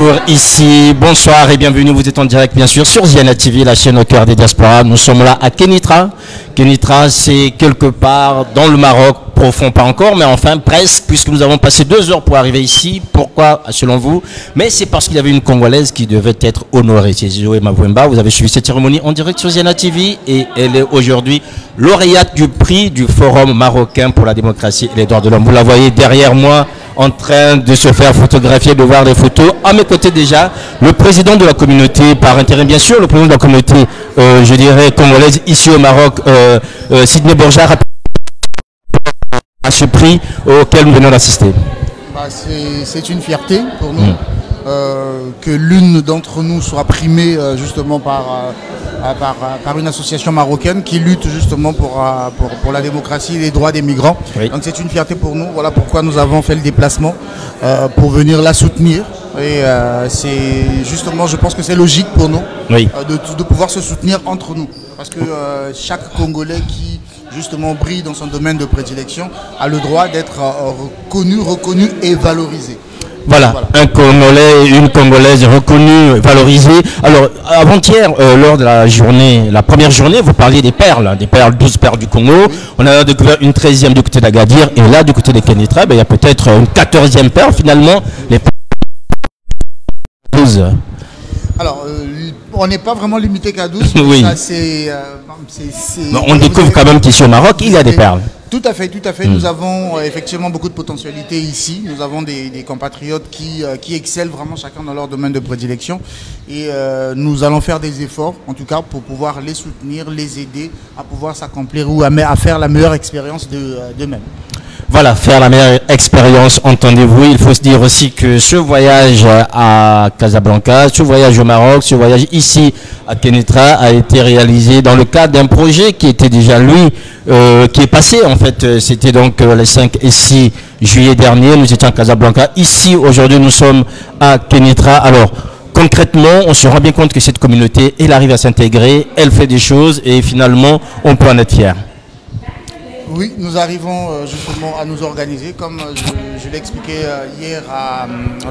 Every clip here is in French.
Bonjour, ici, bonsoir et bienvenue. Vous êtes en direct bien sûr sur Ziana TV, la chaîne au cœur des diasporas. Nous sommes là à Kénitra. Kénitra, c'est quelque part dans le Maroc, profond pas encore, mais enfin presque, puisque nous avons passé 2 heures pour arriver ici. Pourquoi, selon vous? Mais c'est parce qu'il y avait une Congolaise qui devait être honorée. C'est Zoé Mavouemba. Vous avez suivi cette cérémonie en direct sur Ziana TV et elle est aujourd'hui lauréate du prix du Forum marocain pour la démocratie et les droits de l'homme. Vous la voyez derrière moi en train de se faire photographier, de voir des photos. À mes côtés déjà, le président de la communauté, par intérim bien sûr, le président de la communauté, je dirais, congolaise, ici au Maroc, Sidney Borja, à ce prix auquel nous venons d'assister. C'est une fierté pour nous que l'une d'entre nous soit primée justement par une association marocaine qui lutte justement pour la démocratie et les droits des migrants. Oui. Donc c'est une fierté pour nous. Voilà pourquoi nous avons fait le déplacement pour venir la soutenir. Et c'est justement, je pense que c'est logique pour nous de pouvoir se soutenir entre nous. Parce que chaque Congolais qui justement brille dans son domaine de prédilection a le droit d'être reconnu et valorisé. Voilà, un Congolais et une Congolaise reconnue, valorisée. Alors, avant-hier, lors de la journée, la première journée, vous parliez des perles, 12 perles du Congo. Oui. On a découvert une 13e du côté d'Agadir. Et là, du côté de Kénitra, il y a peut-être une 14e perle, finalement. Les 12. Alors, on n'est pas vraiment limité qu'à 12. Oui. On découvre quand même qu'ici au Maroc, il y a des perles. Tout à fait, tout à fait. Nous avons effectivement beaucoup de potentialités ici. Nous avons des compatriotes qui excellent vraiment chacun dans leur domaine de prédilection. Et nous allons faire des efforts, en tout cas, pour pouvoir les soutenir, les aider à pouvoir s'accomplir ou à faire la meilleure expérience d'eux-mêmes. Voilà, faire la meilleure expérience, entendez-vous. Il faut se dire aussi que ce voyage à Casablanca, ce voyage au Maroc, ce voyage ici à Kénitra a été réalisé dans le cadre d'un projet qui était déjà, lui, qui est passé en fait. C'était donc les 5 et 6 juillet dernier, nous étions à Casablanca. Ici, aujourd'hui, nous sommes à Kénitra. Alors, concrètement, on se rend bien compte que cette communauté, elle arrive à s'intégrer, elle fait des choses et finalement, on peut en être fier. Oui, nous arrivons justement à nous organiser, comme je l'ai expliqué hier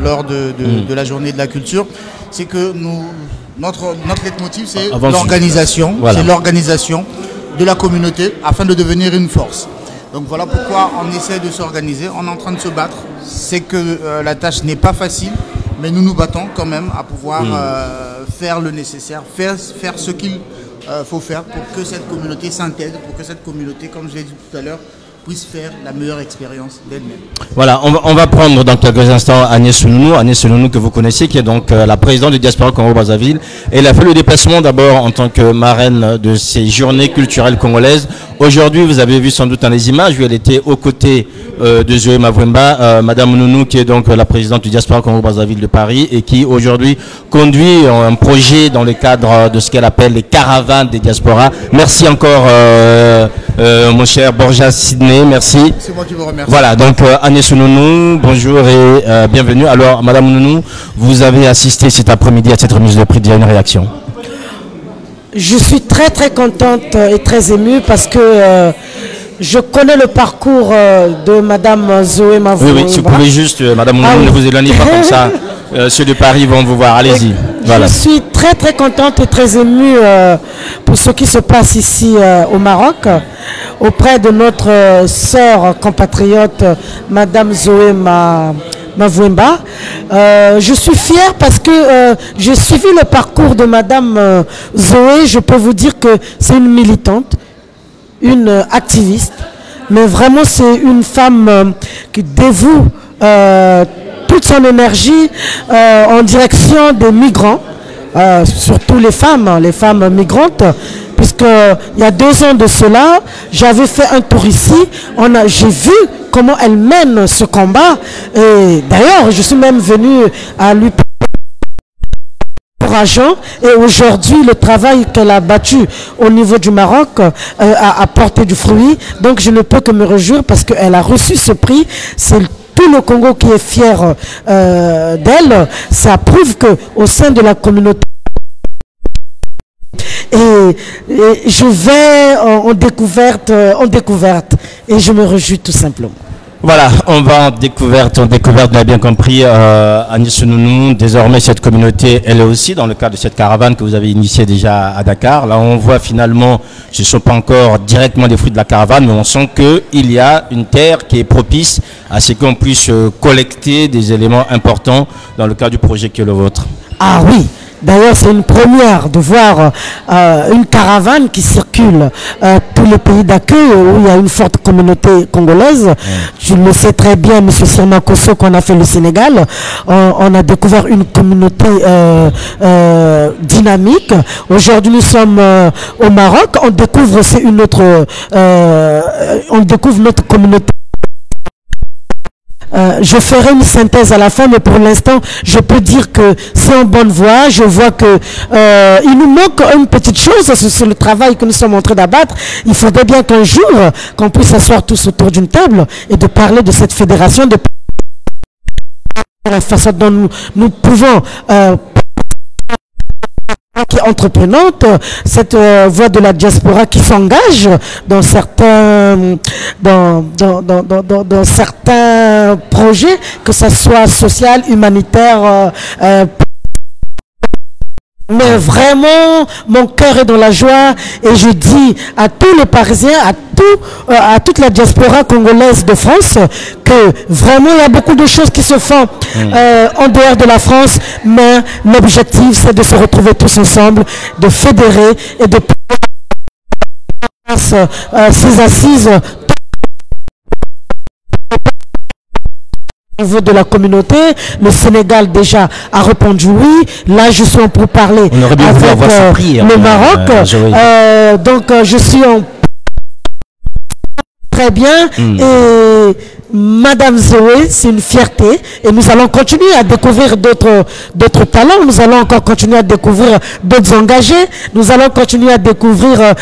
lors de la journée de la culture. C'est que notre leitmotiv, c'est l'organisation. Voilà. C'est l'organisation de la communauté afin de devenir une force. Donc voilà pourquoi on essaie de s'organiser. On est en train de se battre. C'est que la tâche n'est pas facile, mais nous nous battons quand même à pouvoir faire le nécessaire, faire ce qu'il faut faire pour que cette communauté s'intègre, pour que cette communauté, comme je l'ai dit tout à l'heure, puisse faire la meilleure expérience d'elle-même. Voilà, on va prendre dans quelques instants Agnès Soulounou que vous connaissez, qui est donc la présidente du Diaspora Congo-Brazzaville. Elle a fait le déplacement d'abord en tant que marraine de ces journées culturelles congolaises. Aujourd'hui, vous avez vu sans doute dans les images où elle était aux côtés de Zoé Mavouemba, Madame Nounou, qui est donc la présidente du Diaspora Congo-Brazzaville de Paris et qui aujourd'hui conduit un projet dans le cadre de ce qu'elle appelle les caravanes des diasporas. Merci encore mon cher Borja Sidney, merci. C'est moi qui vous remercie. Voilà, donc Agnès Soulounou, bonjour et bienvenue. Alors, Madame Nounou, vous avez assisté cet après-midi à cette remise de prix. Il y a une réaction? Je suis très très contente et très émue parce que je connais le parcours de Madame Zoé Mavouemba. Oui, si vous pouvez juste, Madame Nounou, ne vous éloignez pas comme ça. Ceux de Paris vont vous voir, allez-y. Voilà. Je suis très très contente et très émue pour ce qui se passe ici au Maroc, auprès de notre sœur compatriote, Madame Zoé Mavouemba. Je suis fière parce que j'ai suivi le parcours de Madame Zoé. Je peux vous dire que c'est une militante, une activiste, mais vraiment c'est une femme qui dévoue toute son énergie en direction des migrants, surtout les femmes migrantes, puisque il y a 2 ans de cela, j'avais fait un tour ici, j'ai vu comment elle mène ce combat, et d'ailleurs je suis même venue à lui encourageant, et aujourd'hui le travail qu'elle a battu au niveau du Maroc a porté du fruit. Donc je ne peux que me réjouir parce qu'elle a reçu ce prix. C'est tout le Congo qui est fier d'elle. Ça prouve qu'au sein de la communauté, et je vais en découverte et je me réjouis tout simplement. Voilà, on va en découverte, vous l'avez bien compris, Agnès Nounou. Désormais, cette communauté, elle est aussi dans le cadre de cette caravane que vous avez initiée déjà à Dakar. Là, on voit finalement, ce ne sont pas encore directement des fruits de la caravane, mais on sent qu'il y a une terre qui est propice à ce qu'on puisse collecter des éléments importants dans le cadre du projet qui est le vôtre. Ah oui. D'ailleurs, c'est une première de voir une caravane qui circule tous les pays d'accueil où il y a une forte communauté congolaise. Je le sais très bien, M. Sirma Kosso, qu'on a fait le Sénégal. On a découvert une communauté dynamique. Aujourd'hui, nous sommes au Maroc. On découvre aussi une autre, on découvre notre communauté. Je ferai une synthèse à la fin, mais pour l'instant, je peux dire que c'est en bonne voie. Je vois que il nous manque une petite chose sur le travail que nous sommes en train d'abattre. Il faudrait bien qu'un jour, qu'on puisse s'asseoir tous autour d'une table et de parler de cette fédération, de la façon dont nous pouvons qui est entreprenante, cette voie de la diaspora qui s'engage dans certains dans certains projets, que ce soit social, humanitaire, mais vraiment, mon cœur est dans la joie et je dis à tous les Parisiens, à toute la diaspora congolaise de France, que vraiment il y a beaucoup de choses qui se font en dehors de la France, mais l'objectif c'est de se retrouver tous ensemble, de fédérer et de ces assises au niveau de la communauté. Le Sénégal déjà a répondu oui. Là, je suis en pourparlers avec le Maroc. Donc, je suis en très bien. Et Madame Zoé, c'est une fierté. Et nous allons continuer à découvrir d'autres talents. Nous allons encore continuer à découvrir d'autres engagés. Nous allons continuer à découvrir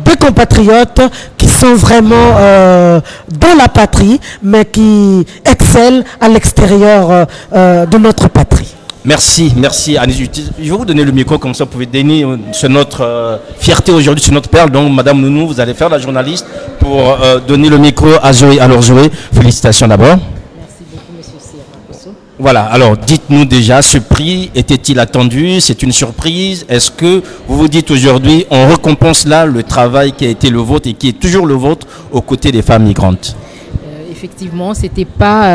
des compatriotes qui sont vraiment dans la patrie, mais qui excellent à l'extérieur de notre patrie. Merci, merci Agnès. Je vais vous donner le micro, comme ça vous pouvez donner sur notre fierté aujourd'hui, sur notre perle. Donc Madame Nounou, vous allez faire la journaliste pour donner le micro à Zoé. Alors Zoé, félicitations d'abord. Merci beaucoup Monsieur Sirma. Voilà, alors dites-nous déjà, ce prix était-il attendu? C'est une surprise? Est-ce que vous vous dites aujourd'hui, on récompense là le travail qui a été le vôtre et qui est toujours le vôtre aux côtés des femmes migrantes? Effectivement, ce n'était pas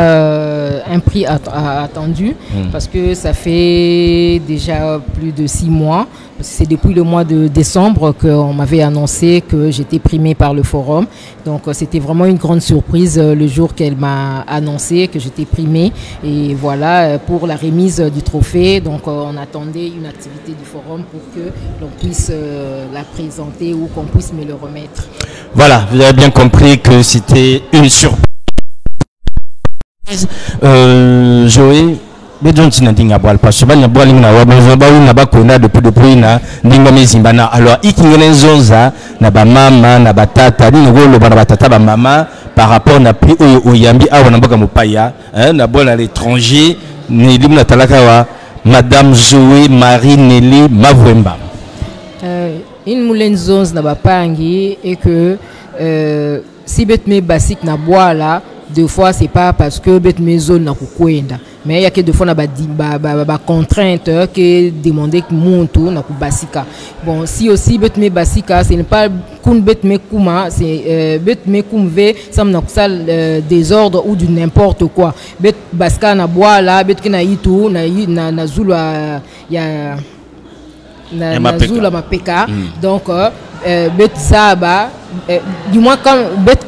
un prix attendu parce que ça fait déjà plus de 6 mois. C'est depuis le mois de décembre qu'on m'avait annoncé que j'étais primée par le forum. Donc c'était vraiment une grande surprise le jour qu'elle m'a annoncé que j'étais primée. Et voilà, pour la remise du trophée, donc on attendait une activité du forum pour que l'on puisse la présenter ou qu'on puisse me le remettre. Voilà, vous avez bien compris que c'était une surprise. Joé, alors ikingenenzonza na ba mama na batata ni ngolo bana batata ba mama par rapport na prix oyambi awa na mboka mopaya na bola l'étranger ni limna talaka wa Madame Zoé Marie Nelly Mavwemba. Une moulenzonza na bapangi et que si betme basique na bois là. Deux fois, c'est pas parce que bet maison n'a kukwenda, mais il y a que deux fois na ba contrainte que demander que monto na kubasika. Bon, si aussi bet me basika, ce n'est pas kun bet me kuma, c'est bet me kumve, ça me n'a désordre ou du n'importe quoi. Bet basika na bois là, bet que na itu na zula ya na zula mapeka. Donc bet zaba du moins quand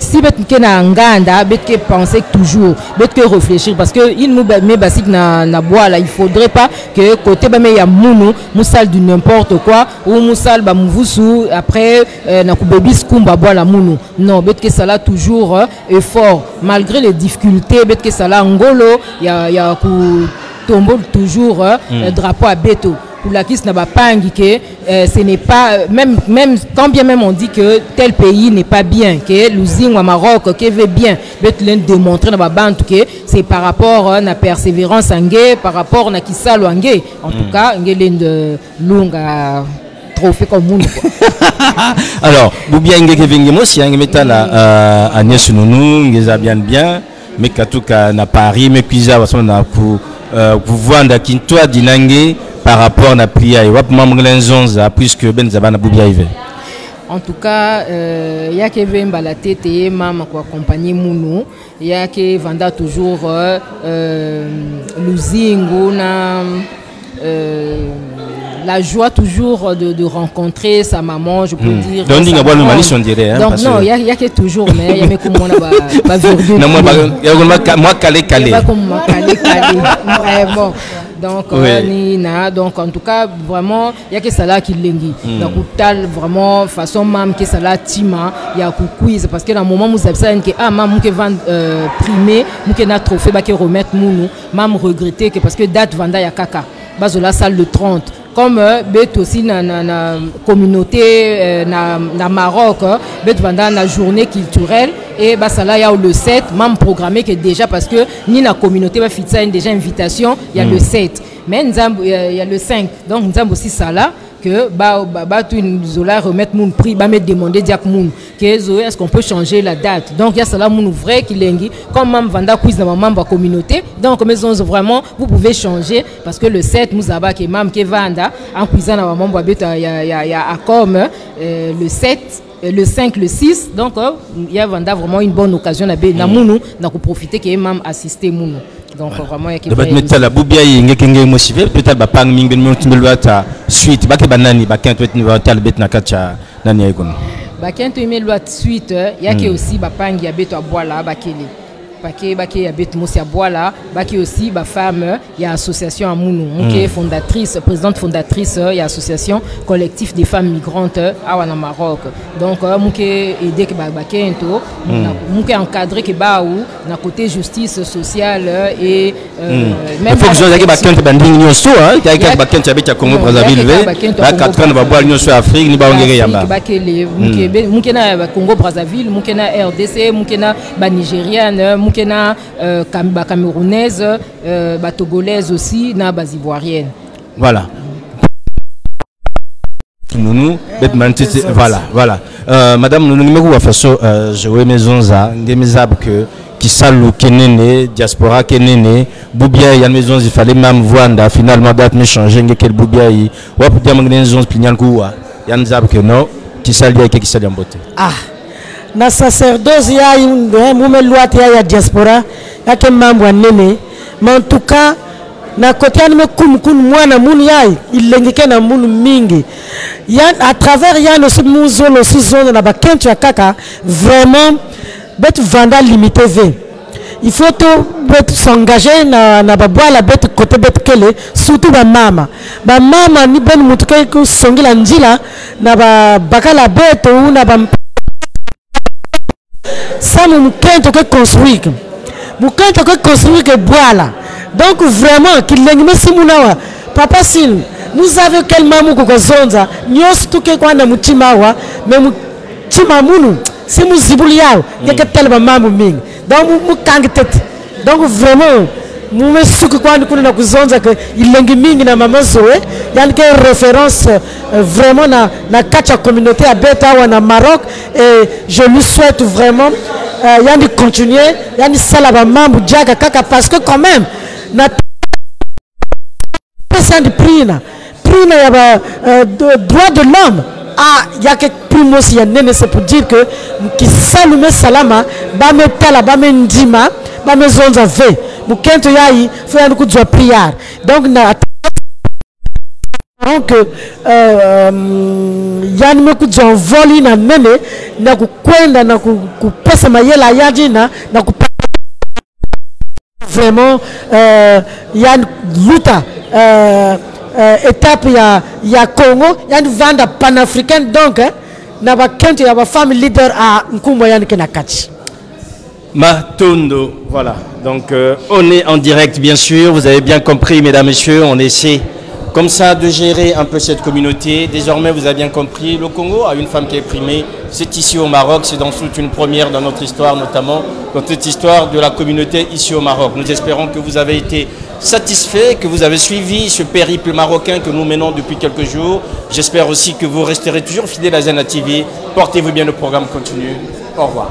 si bet que na nganda bet que penser toujours bet que réfléchir parce que il nous met basique na bois là, il faudrait pas que côté ba me ya munu musal du n'importe quoi ou musal ba muvusu après na ku baby skumba bois la munu. Non, bet que ça là toujours effort malgré les difficultés, bet que ça là ngolo ya ku tombe toujours drapeau à beto. Pour la question n'a pas indiqué, ce n'est pas même quand bien même on dit que tel pays n'est pas bien, que l'usine au Maroc qui veut bien, mais tu l'as démontré dans la bande que c'est par rapport à la persévérance angé, par rapport à qui ça angé. En tout cas, angé de longa trophée comme monde. Alors, vous bien angé que vengi moi si angé metala Agnès Nounou, angé bien. mais katuka na Paris mais kuiza wasoma na ku kuvanda kintwa dinange par rapport na pria et wap membre l'enzonza puisque benzaba na bubia ive. En tout cas, il y a que Vemba la tête et maman qui accompagne Mounou. Il y a que Vanda toujours l'usingo la joie toujours de rencontrer sa maman, je peux dire. Donc, il y a donc non, il y a que toujours, mais il y a comme on a non, moi, calé. Vraiment. Donc, donc, en tout cas, vraiment, il y a que ça là qui l'engi. Donc, vraiment, façon, même que ça là, tima, il y a quiz. Parce que dans le moment où vous avez ça, que maman qui vend primé, qui n'a trophée, qui remettre mounou, maman regretter que parce que date vanda ya kaka. Bas la salle de 30. Comme bet aussi na communauté na Maroc, bet vanda na journée culturelle et bah ça là il y a le 7 même programmé que déjà parce que ni la communauté va faire ça déjà invitation, il y a le 7 mais il y a le 5 donc nous avons aussi ça là que tout zola remettre mon prix ba me demander diak moun que zoé est-ce qu'on peut changer la date donc il y a ça là mon vrai qui lengi comme même vanda quiz dans membre communauté donc mais vraiment vous pouvez changer parce que le 7 nous avons que même que vanda en cuisine dans membre il y a comme le 7 le 5 le 6 donc il y a vanda vraiment une bonne occasion na mounou na ko profiter que même assister mounou. Donc vraiment il y a que la boubia ngekenge motivé peut-être ba pang ming ben motindolwata suite ba ke banani ba kento tal bet na kacha nani aygon ba kento imelwa suite il y a que aussi ba pang ya beto abola ba kele Baki habite Moussia Boala, Baki aussi ma femme, il y a association à Mounou, qui est fondatrice, présidente fondatrice, il y a association collectif des femmes migrantes à Maroc. Donc Mouké aidé que Bakento, Mouké encadré que Baou, na côté justice sociale et même faut que je dise Bakento banding nyoso hein, que Bakento habite à Congo Brazzaville, là 4 ans va boire nyoso Afrique ni ba ngere yamba. Mouké na Congo Brazzaville, Mouké na RDC, Mouké na Nigériane, Mukena camerounaise, togolaise aussi, na ivoirienne. Voilà. Nous, voilà. Madame, nous numéro à façon, je vais maison ça, des maisons que qui salou kenene diaspora kenene boubia ya maison il fallait même voir finalement date me changer quel boubia yi wa pour dire maison pignan kuwa ya nzab que non qui salia qui salia mbote. Ah. Na sacerdoce ya mume lwate ya diaspora yake mambo nene mais en tout cas na côté anime kun mwana munu yai ilengike na munu mingi ya à travers ya no muzo no zone na bakento ya kaka vraiment bet vanda limité v il faut to s'engager na babwala bet côté bet kele surtout ba mama ni ben mutuke ko songila njila na bakala bet ou na ba ça nous construire que boala donc vraiment qu'il l'engme simunawa papa sin nous avons quel mamu ko zonza nyos tuke kwa na mutima wa mais mutima munu si mu zibuli yao yake telba mamu mingi donc mu kangtet donc vraiment mu suku kwa kuna na kuzonza que il lengi mingi na mama zoe yani que référence vraiment na kacha communauté à beta ou na Maroc et je lui souhaite vraiment yani continuer yani salaba mambu jaga kaka parce que quand même na personne de prina ya ba droit de l'homme ah ya que primos ya nene c'est pour dire que qui salume salama ba me tala ba me ndima ba me zonza ve mukento yayi faut yani kujwa prière donc na donc yani me kujwa voli na nene na kukwenda na kupesa mayela yaji na vraiment yani luta étape ya Congo yani vanda panafricaine donc na bakento ya ba femme leader à Nkumbo yani kenakati Matondo, voilà. Donc on est en direct bien sûr, vous avez bien compris mesdames, messieurs, on essaie comme ça de gérer un peu cette communauté. Désormais vous avez bien compris, le Congo a une femme qui est primée, c'est ici au Maroc, c'est dans toute une première dans notre histoire, notamment dans cette histoire de la communauté ici au Maroc. Nous espérons que vous avez été satisfaits, que vous avez suivi ce périple marocain que nous menons depuis quelques jours. J'espère aussi que vous resterez toujours fidèles à Zena TV. Portez-vous bien, le programme continue. Au revoir.